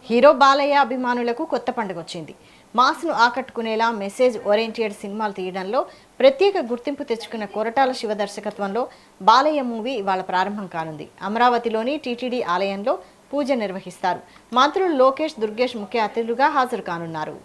Hero Balayya అభిమానులకు కొత్త పండుగ వచ్చింది. మాస్ను ఆకట్టుకునేలా మెసేజ్ ఓరియంటెడ్ సినిమాలు తీయడంలో ప్రత్యేక గుర్తింపు తెచ్చుకున్న కొరటాల శివ దర్శకత్వంలో బాలయ్య మూవీ ఇవాళ ప్రారంభం కానుంది. అమరావతిలోని టీటీడీ ఆలయంలో పూజ నిర్వహిస్తారు. మంత్రులు లోకేష్, దుర్గేష్ ముఖ్య అతిథులుగా హాజరు కానున్నారు.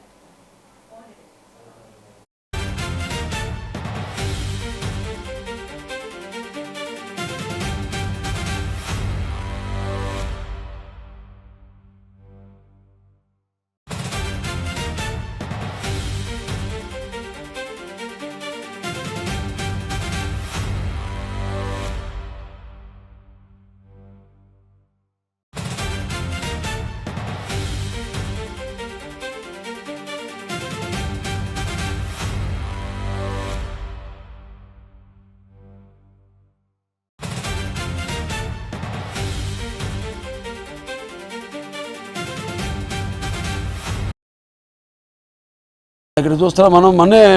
ఇక్కడ చూస్తున్నాం మనం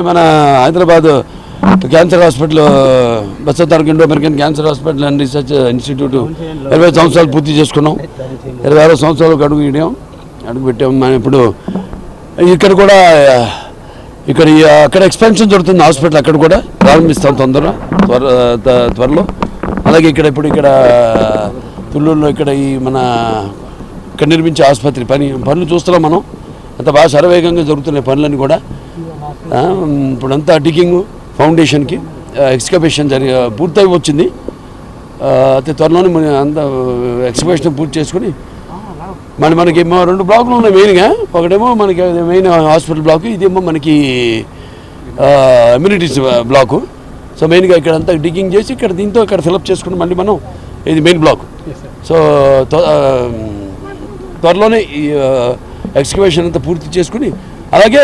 మన Hyderabad cancer hospital Basavataraka Indo American cancer hospital and research institute 20 సంవత్సరాలు పూర్తి చేసుకున్నాం. 26 సంవత్సరాలకు అడుగు పెట్టాం. మనం ఇప్పుడు ఇక్కడ కూడా అక్కడ ఎక్స్పెన్షన్ జరుగుతుంది హాస్పిటల్, అక్కడ కూడా ప్రారంభిస్తాం త్వరలో. అలాగే ఇక్కడ తుళ్ళూరులో ఇక్కడ నిర్మించే ఆసుపత్రి పనులు చూస్తున్నాం మనం. అంత బాగా శరవేగంగా జరుగుతున్నాయి పనులన్నీ కూడా. ఇప్పుడంతా డిగ్గింగ్ ఫౌండేషన్కి ఎక్స్కవేషన్ పూర్తయి వచ్చింది. అతి త్వరలోనే అంత ఎక్స్కవేషన్ పూర్తి చేసుకుని మనకి 2 బ్లాకులు ఉన్నాయి మెయిన్గా. ఒకటేమో మనకి మెయిన్ హాస్పిటల్ బ్లాకు, ఇదేమో మనకి అమ్యూనిటీస్ బ్లాకు. సో మెయిన్గా ఇక్కడ అంతా డిగ్గింగ్ చేసి ఇక్కడ ఫిలప్ చేసుకుని మళ్ళీ మనం ఇది మెయిన్ బ్లాక్. సో త్వరలోనే ఎక్స్కవేషన్ అంతా పూర్తి చేసుకుని అలాగే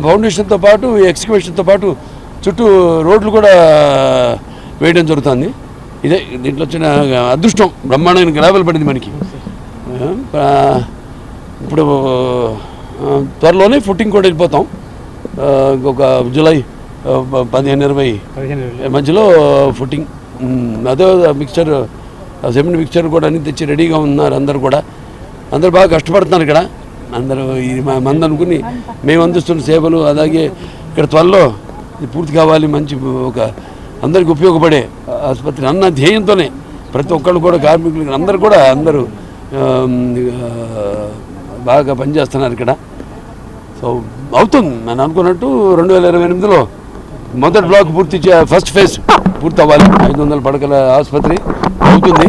ఫౌండేషన్తో పాటు ఎక్స్కవేషన్తో పాటు చుట్టూ రోడ్లు కూడా వేయడం జరుగుతుంది. ఇదే దీంట్లో వచ్చిన అదృష్టం, బ్రహ్మాండమైన గ్రావెల్ పడింది మనకి. ఇప్పుడు త్వరలోనే ఫుట్టింగ్ కూడా వెళ్ళిపోతాం. ఒక జూలై 15-20 మధ్యలో ఫుట్టింగ్. అదే సిమెంట్ మిక్చర్ కూడా అన్ని తెచ్చి రెడీగా ఉన్నారు. అందరూ బాగా కష్టపడుతున్నారు ఇక్కడ. అందరూ మంది అనుకుని మేము అందిస్తున్న సేవలు, అలాగే ఇక్కడ త్వరలో ఇది పూర్తి కావాలి, మంచి అందరికి ఉపయోగపడే ఆసుపత్రి అన్న ధ్యేయంతోనే ప్రతి ఒక్కళ్ళు కూడా కార్మికులు అందరూ బాగా పనిచేస్తున్నారు ఇక్కడ. సో అవుతుంది మనం అనుకున్నట్టు 2028లో మొదటి బ్లాక్ ఫస్ట్ ఫేజ్ పూర్తి అవ్వాలి. 500 పడకల ఆసుపత్రి అవుతుంది,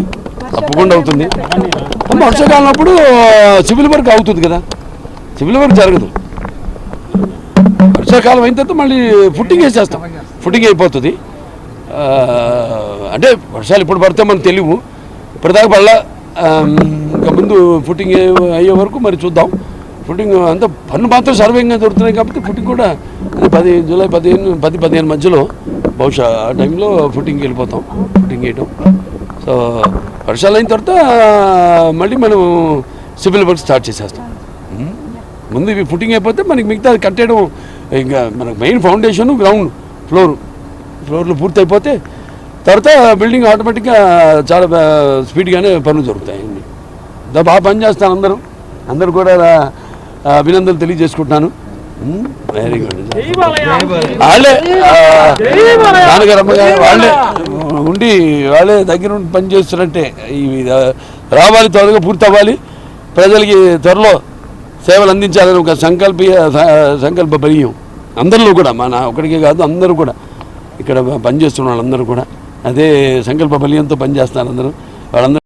తప్పకుండా అవుతుంది. వర్షాకాలం అప్పుడు సివిల్ వర్క్ అవుతుంది కదా, సివిల్ వర్క్ జరగదు. వర్షాకాలం అయిన తర్వాత మళ్ళీ ఫుట్టింగ్ వేసేస్తాం, ఫుట్టింగ్ అయిపోతుంది. అంటే వర్షాలు ఇప్పుడు పడితే మనకు తెలియవు, ఇప్పటిదాకా పడలా. ఇంకా ముందు ఫుట్టింగ్ అయ్యే వరకు మరి చూద్దాం. ఫుట్టింగ్ అంతా పన్ను మాత్రం సర్వేంగా దొరుకుతున్నాయి కాబట్టి ఫుట్టింగ్ కూడా జూలై 10-15 మధ్యలో బహుశా ఆ టైంలో ఫుట్టింగ్కి వెళ్ళిపోతాం, ఫుట్టింగ్ వేయటం. సో వర్షాలు అయిన తర్వాత మళ్ళీ మనం సివిల్ వర్క్ స్టార్ట్ చేసేస్తాం. ముందు ఇవి ఫుట్టింగ్ అయిపోతే మనకి మిగతా కట్టేయడం, ఇంకా మనకు మెయిన్ ఫౌండేషన్, గ్రౌండ్ ఫ్లోర్లు పూర్తి అయిపోతే తర్వాత బిల్డింగ్ ఆటోమేటిక్గా చాలా స్పీడ్గానే పనులు జరుగుతాయి. బాగా పనిచేస్తాను అందరూ కూడా అభినందనలు తెలియజేసుకుంటున్నాను. Very good. వాళ్ళే నాన్నగారు అమ్మగారు వాళ్ళే దగ్గర ఉండి పనిచేస్తున్నట్టే. రావాలి, త్వరగా పూర్తి అవ్వాలి, ప్రజలకి త్వరలో సేవలు అందించాలని ఒక సంకల్ప బలీయం అందరిలో కూడా, మన ఒకడికే కాదు అందరూ కూడా ఇక్కడ పనిచేస్తున్న వాళ్ళందరూ కూడా అదే సంకల్ప బలీయంతో పనిచేస్తున్నారు. వాళ్ళందరూ